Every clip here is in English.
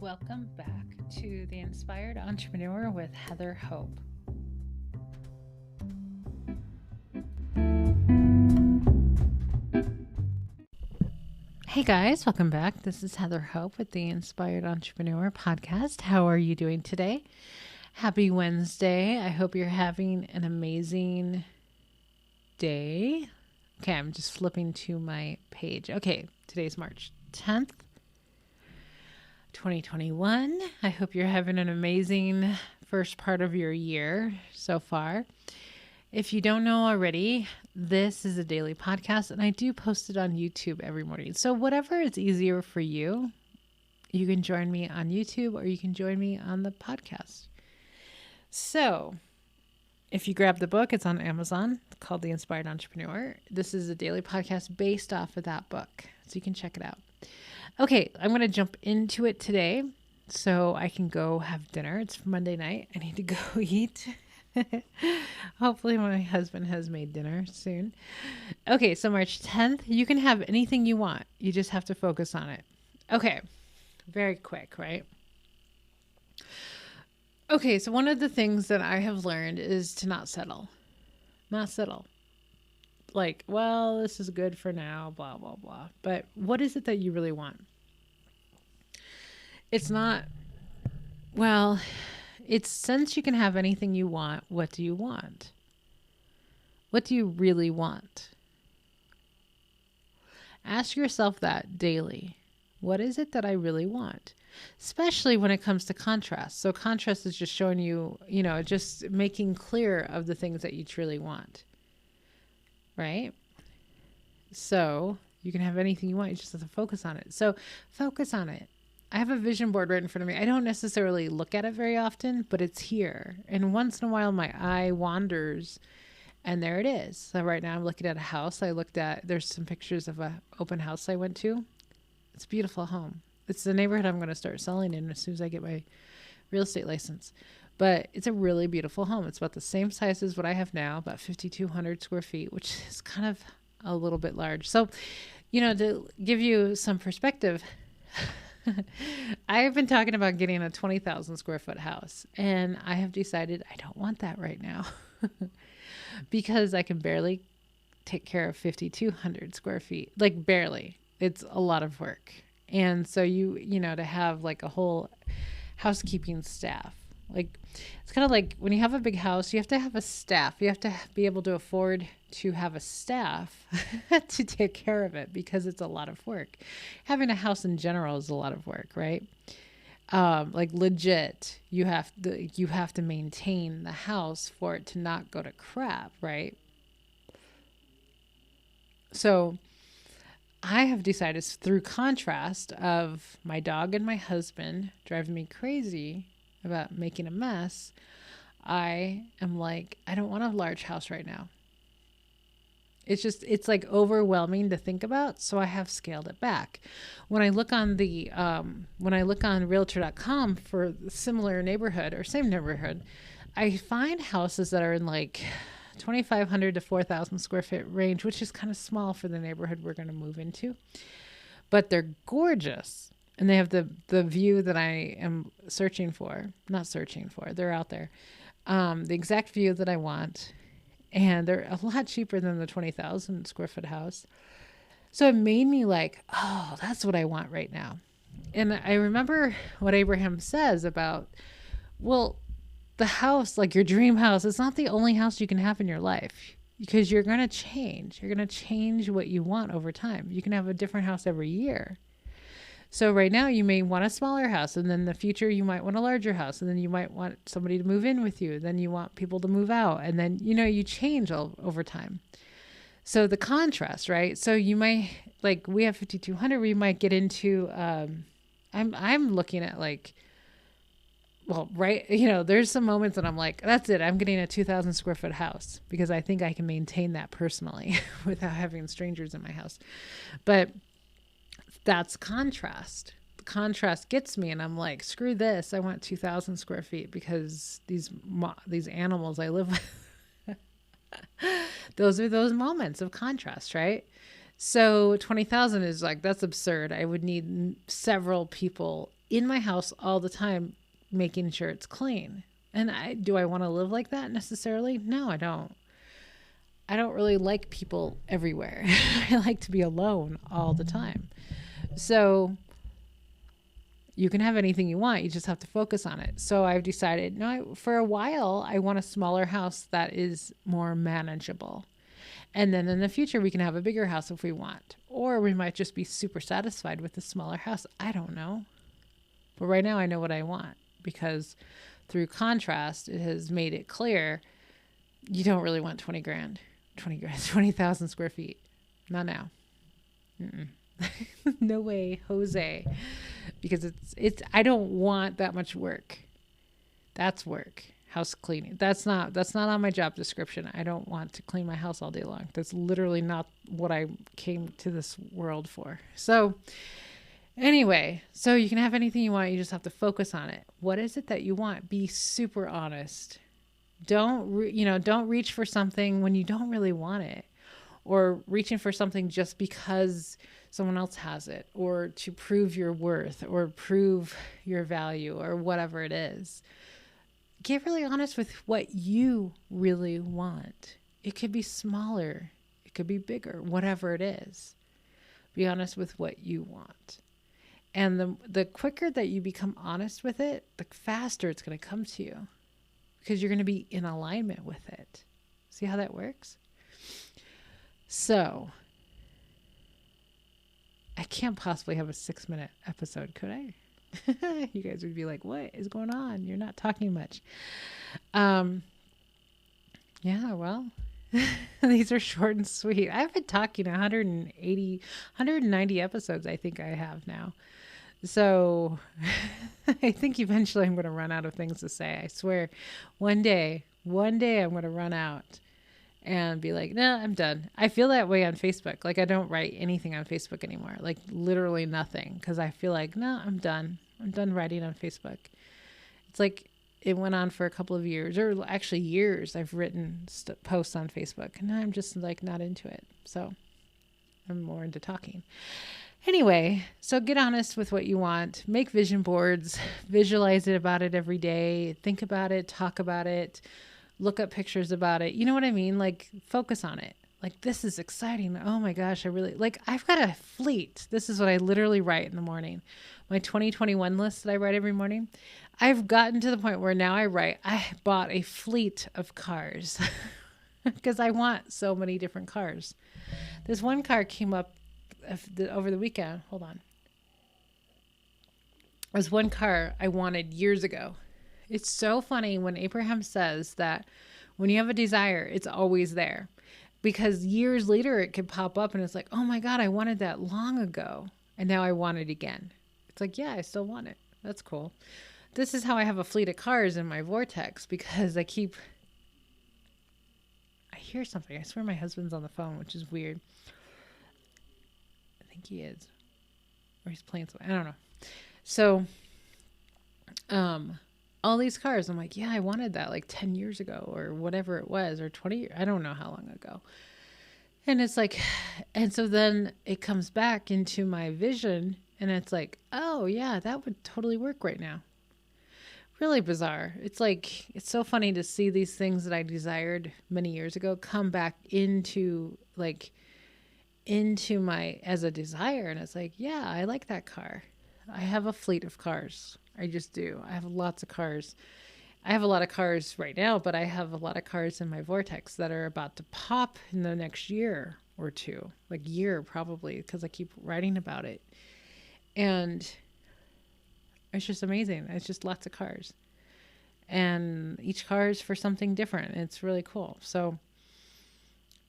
Welcome back to The Inspired Entrepreneur with Heather Hope. Hey guys, welcome back. This is Heather Hope with The Inspired Entrepreneur podcast. How are you doing today? Happy Wednesday. I hope you're having an amazing day. Okay, I'm just flipping to my page. Okay, today's March 10th. 2021. I hope you're having an amazing first part of your year so far. If you don't know already, this is a daily podcast and I do post it on YouTube every morning. So whatever is easier for you, you can join me on YouTube or you can join me on the podcast. So if you grab the book, it's on Amazon. It's called The Inspired Entrepreneur. This is a daily podcast based off of that book. So you can check it out. Okay, I'm going to jump into it today so I can go have dinner. It's Monday night. I need to go eat. Hopefully my husband has made dinner soon. Okay, so March 10th, you can have anything you want. You just have to focus on it. Okay, very quick, right? Okay, so one of the things that I have learned is to not settle. Not settle. Like, well, this is good for now, blah, blah, blah. But what is it that you really want? It's not, well, it's since you can have anything you want, what do you want? What do you really want? Ask yourself that daily. What is it that I really want? Especially when it comes to contrast. So contrast is just showing you, just making clear of the things that you truly want. Right? So you can have anything you want. You just have to focus on it. So focus on it. I have a vision board right in front of me. I don't necessarily look at it very often, but it's here. And once in a while, my eye wanders and there it is. So right now I'm looking at a house. There's some pictures of an open house I went to. It's a beautiful home. It's the neighborhood I'm going to start selling in as soon as I get my real estate license. But it's a really beautiful home. It's about the same size as what I have now, about 5,200 square feet, which is kind of a little bit large. So, to give you some perspective, I've been talking about getting a 20,000 square foot house, and I have decided I don't want that right now because I can barely take care of 5,200 square feet, like barely. It's a lot of work. And so to have like a whole housekeeping staff, like it's kind of like when you have a big house, you have to have a staff. You have to be able to afford to have a staff to take care of it because it's a lot of work. Having a house in general is a lot of work, right? Like legit, you have to maintain the house for it to not go to crap, right? So I have decided through contrast of my dog and my husband driving me crazy about making a mess, I am like, I don't want a large house right now. It's like overwhelming to think about. So I have scaled it back. When I look on realtor.com for a similar neighborhood or same neighborhood, I find houses that are in like 2,500 to 4,000 square foot range, which is kind of small for the neighborhood we're going to move into, but they're gorgeous. And they have the view that I am they're out there. The exact view that I want. And they're a lot cheaper than the 20,000 square foot house. So it made me like, oh, that's what I want right now. And I remember what Abraham says about, well, the house, like your dream house, is not the only house you can have in your life because you're going to change. You're going to change what you want over time. You can have a different house every year. So right now you may want a smaller house, and then in the future you might want a larger house, and then you might want somebody to move in with you. Then you want people to move out, and then, you change over time. So the contrast, right? So you might, like we have 5,200, we might get into, I'm looking at like, well, right. There's some moments that I'm like, that's it. I'm getting a 2,000 square foot house because I think I can maintain that personally without having strangers in my house. But that's contrast. The contrast gets me, and I'm like, screw this. I want 2,000 square feet because these animals I live with, those are those moments of contrast, right? So 20,000 is like, that's absurd. I would need several people in my house all the time making sure it's clean. And do I want to live like that necessarily? No, I don't. I don't really like people everywhere. I like to be alone all the time. So you can have anything you want. You just have to focus on it. So I've decided, no, for a while, I want a smaller house that is more manageable. And then in the future, we can have a bigger house if we want. Or we might just be super satisfied with a smaller house. I don't know. But right now, I know what I want, because through contrast, it has made it clear you don't really want 20,000 square feet. Not now. No way, Jose. Because I don't want that much work. That's work. House cleaning. That's not on my job description. I don't want to clean my house all day long. That's literally not what I came to this world for. So anyway, so you can have anything you want. You just have to focus on it. What is it that you want? Be super honest. Don't reach for something when you don't really want it, or reaching for something just because someone else has it, or to prove your worth or prove your value or whatever it is. Get really honest with what you really want. It could be smaller. It could be bigger, whatever it is. Be honest with what you want. And the quicker that you become honest with it, the faster it's going to come to you, because you're going to be in alignment with it. See how that works? So I can't possibly have a 6-minute episode, could I? You guys would be like, what is going on? You're not talking much. Yeah, well, these are short and sweet. I've been talking 190 episodes, I think I have now. So I think eventually I'm going to run out of things to say. I swear one day I'm going to run out and be like, no, I'm done. I feel that way on Facebook. Like, I don't write anything on Facebook anymore. Like, literally nothing. Because I feel like, no, I'm done. I'm done writing on Facebook. It's like it went on for a couple of years, or actually years. I've written posts on Facebook, and I'm just like not into it. So I'm more into talking. Anyway, so get honest with what you want. Make vision boards. Visualize about it every day. Think about it. Talk about it. Look up pictures about it. You know what I mean? Like, focus on it. Like, this is exciting. Oh my gosh, I've got a fleet. This is what I literally write in the morning. My 2021 list that I write every morning. I've gotten to the point where now I bought a fleet of cars because I want so many different cars. This one car came up over the weekend. Hold on. There's one car I wanted years ago. It's so funny when Abraham says that when you have a desire, it's always there. Because years later, it could pop up and it's like, oh my God, I wanted that long ago. And now I want it again. It's like, yeah, I still want it. That's cool. This is how I have a fleet of cars in my vortex, because I hear something. I swear my husband's on the phone, which is weird. I think he is. Or he's playing something. I don't know. So, all these cars, I'm like, yeah, I wanted that like 10 years ago or whatever it was, or 20 years. I don't know how long ago. And it's like, and so then it comes back into my vision, and it's like, oh yeah, that would totally work right now. Really bizarre. It's like, it's so funny to see these things that I desired many years ago come back into my, as a desire. And it's like, yeah, I like that car. I have a fleet of cars. I just do. I have lots of cars. I have a lot of cars right now, but I have a lot of cars in my vortex that are about to pop in the next year or two. Like year probably, because I keep writing about it. And it's just amazing. It's just lots of cars. And each car is for something different. It's really cool. So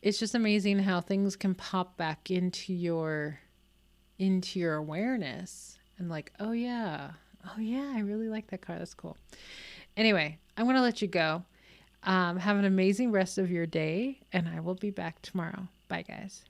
it's just amazing how things can pop back into your awareness. And like, oh yeah, I really like that car. That's cool. Anyway, I'm going to let you go. Have an amazing rest of your day, and I will be back tomorrow. Bye, guys.